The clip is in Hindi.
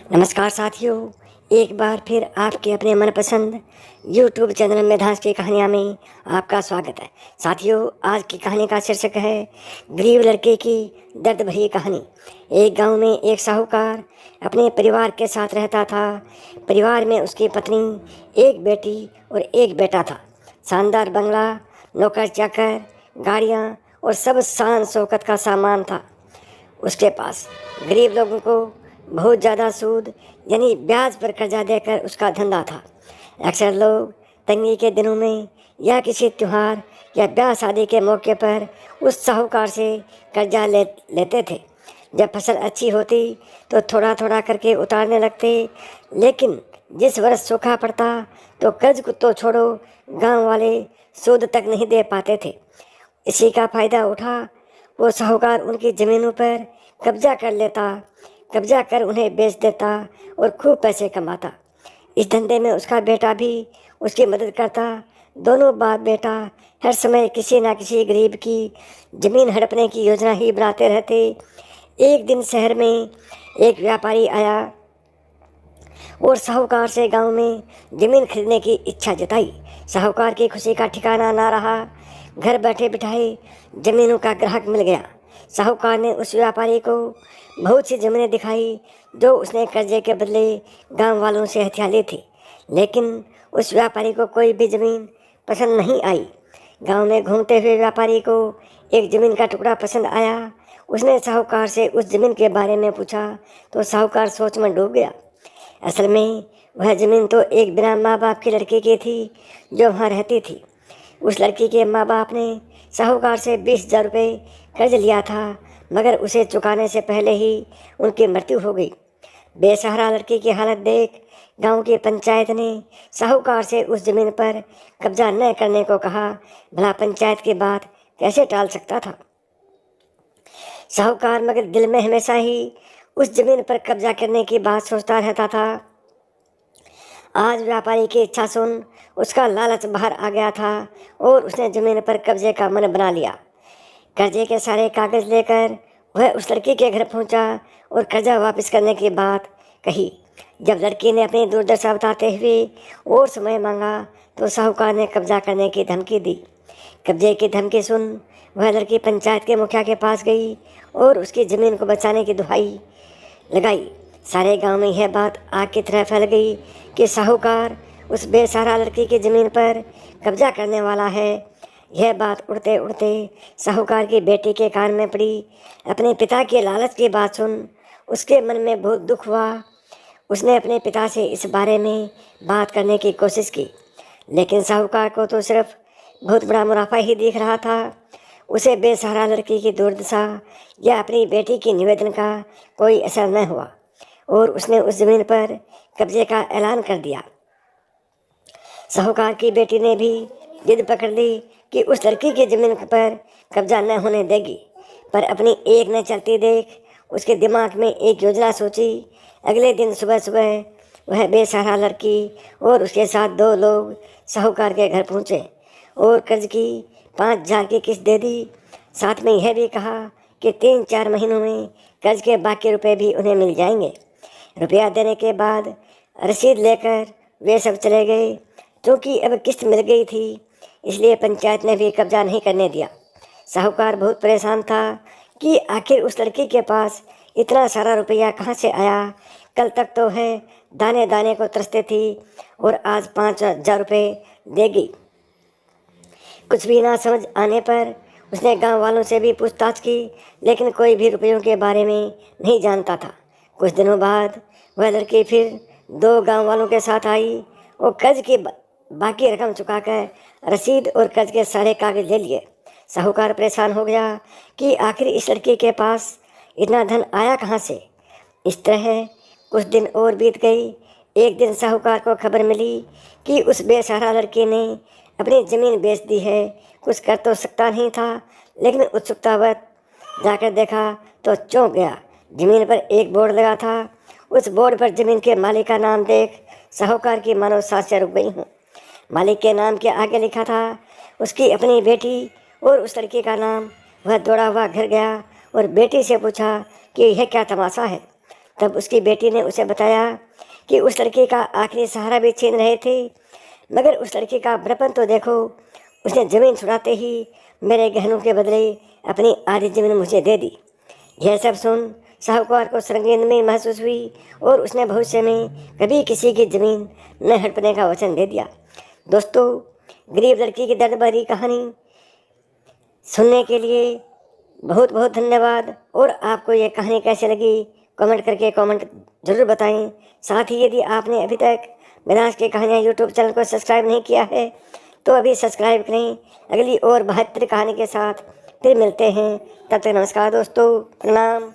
नमस्कार साथियों, एक बार फिर आपके अपने मनपसंद YouTube चैनल मेधांश की कहानियाँ में आपका स्वागत है। साथियों, आज की कहानी का शीर्षक है गरीब लड़के की दर्द भरी कहानी। एक गांव में एक साहूकार अपने परिवार के साथ रहता था। परिवार में उसकी पत्नी, एक बेटी और एक बेटा था। शानदार बंगला, नौकर चाकर, गाड़ियाँ और सब शान शौकत का सामान था उसके पास। गरीब लोगों को बहुत ज़्यादा सूद यानी ब्याज पर कर्जा देकर उसका धंधा था। अक्सर लोग तंगी के दिनों में या किसी त्यौहार या ब्याह शादी के मौके पर उस साहूकार से कर्जा लेते थे। जब फसल अच्छी होती तो थोड़ा थोड़ा करके उतारने लगते, लेकिन जिस वर्ष सूखा पड़ता तो कर्ज को तो छोड़ो, गांव वाले सूद तक नहीं दे पाते थे। इसी का फ़ायदा उठा वो साहूकार उनकी ज़मीनों पर कब्जा कर उन्हें बेच देता और खूब पैसे कमाता। इस धंधे में उसका बेटा भी उसकी मदद करता। दोनों बाप बेटा हर समय किसी न किसी गरीब की ज़मीन हड़पने की योजना ही बनाते रहते। एक दिन शहर में एक व्यापारी आया और साहूकार से गांव में ज़मीन खरीदने की इच्छा जताई। साहूकार की खुशी का ठिकाना ना रहा। घर बैठे बिठाए ज़मीनों का ग्राहक मिल गया। साहूकार ने उस व्यापारी को बहुत सी ज़मीनें दिखाई जो उसने कर्जे के बदले गांव वालों से हथिया ली थी, लेकिन उस व्यापारी को कोई भी ज़मीन पसंद नहीं आई। गांव में घूमते हुए व्यापारी को एक ज़मीन का टुकड़ा पसंद आया। उसने साहूकार से उस ज़मीन के बारे में पूछा तो साहूकार सोच में डूब गया। असल में वह ज़मीन तो एक बिना माँ बाप की लड़की की थी जो वहाँ रहती थी। उस लड़की के माँ बाप ने साहूकार से 20,000 रुपये कर्ज लिया था, मगर उसे चुकाने से पहले ही उनकी मृत्यु हो गई। बेसहारा लड़की की हालत देख गांव की पंचायत ने साहूकार से उस ज़मीन पर कब्जा न करने को कहा। भला पंचायत की बात कैसे टाल सकता था साहूकार, मगर दिल में हमेशा ही उस ज़मीन पर कब्जा करने की बात सोचता रहता था। आज व्यापारी की इच्छा सुन उसका लालच बाहर आ गया था और उसने ज़मीन पर कब्जे का मन बना लिया। कर्जे के सारे कागज़ लेकर वह उस लड़की के घर पहुंचा और कर्जा वापस करने की बात कही। जब लड़की ने अपनी दुर्दशा बताते हुए और समय मांगा तो साहूकार ने कब्जा करने की धमकी दी। कब्जे की धमकी सुन वह लड़की पंचायत के मुखिया के पास गई और उसकी ज़मीन को बचाने की दुहाई लगाई। सारे गांव में यह बात आग की तरह फैल गई कि साहूकार उस बेसहारा लड़की की ज़मीन पर कब्जा करने वाला है। यह बात उड़ते उड़ते साहूकार की बेटी के कान में पड़ी। अपने पिता के लालच की बात सुन उसके मन में बहुत दुख हुआ। उसने अपने पिता से इस बारे में बात करने की कोशिश की, लेकिन साहूकार को तो सिर्फ बहुत बड़ा मुनाफा ही दिख रहा था। उसे बेसहारा लड़की की दुर्दशा या अपनी बेटी की निवेदन का कोई असर न हुआ और उसने उस ज़मीन पर कब्जे का ऐलान कर दिया। साहूकार की बेटी ने भी जिद पकड़ ली कि उस लड़की की ज़मीन पर कब्जा न होने देगी, पर अपनी एक न चलती देख उसके दिमाग में एक योजना सोची। अगले दिन सुबह सुबह वह बेसहारा लड़की और उसके साथ 2 लोग साहूकार के घर पहुँचे और कर्ज की 5,000 की किस्त दे दी। साथ में यह भी कहा कि 3-4 महीनों में कर्ज के बाकी रुपए भी उन्हें मिल जाएंगे। रुपया देने के बाद रसीद लेकर वे सब चले गए। क्योंकि अब किस्त मिल गई थी, इसलिए पंचायत ने भी कब्जा नहीं करने दिया। साहूकार बहुत परेशान था कि आखिर उस लड़की के पास इतना सारा रुपया कहाँ से आया। कल तक तो है दाने दाने को तरसते थी और आज 5,000 रुपये देगी। कुछ भी ना समझ आने पर उसने गांव वालों से भी पूछताछ की, लेकिन कोई भी रुपयों के बारे में नहीं जानता था। कुछ दिनों बाद वह लड़की फिर 2 गांव वालों के साथ आई और कर्ज की बाकी रकम चुकाकर रसीद और कर्ज के सारे कागज ले लिए। साहूकार परेशान हो गया कि आखिर इस लड़की के पास इतना धन आया कहाँ से। इस तरह कुछ दिन और बीत गई। एक दिन साहूकार को खबर मिली कि उस बेसहारा लड़की ने अपनी ज़मीन बेच दी है। कुछ कर तो सकता नहीं था, लेकिन उत्सुकतावश जाकर देखा तो चौंक गया। ज़मीन पर एक बोर्ड लगा था। उस बोर्ड पर ज़मीन के मालिक का नाम देख साहूकार की मानो सांसें रुक गई हूँ। मालिक के नाम के आगे लिखा था उसकी अपनी बेटी और उस लड़की का नाम। वह दौड़ा हुआ घर गया और बेटी से पूछा कि यह क्या तमाशा है। तब उसकी बेटी ने उसे बताया कि उस लड़के का आखिरी सहारा भी छीन रहे थे, मगर उस लड़के का बड़पन तो देखो, उसने ज़मीन छुड़ाते ही मेरे गहनों के बदले अपनी आधी ज़मीन मुझे दे दी। यह सब सुन साहूकार को संगीन महसूस हुई और उसने भविष्य में कभी किसी की ज़मीन न हड़पने का वचन दे दिया। दोस्तों, गरीब लड़की की दर्द भरी कहानी सुनने के लिए बहुत बहुत धन्यवाद। और आपको ये कहानी कैसी लगी कमेंट करके कमेंट ज़रूर बताएं। साथ ही यदि आपने अभी तक मिनाज की कहानियाँ यूट्यूब चैनल को सब्सक्राइब नहीं किया है तो अभी सब्सक्राइब करें। अगली और 72 कहानी के साथ फिर मिलते हैं। तब तक नमस्कार दोस्तों, प्रणाम।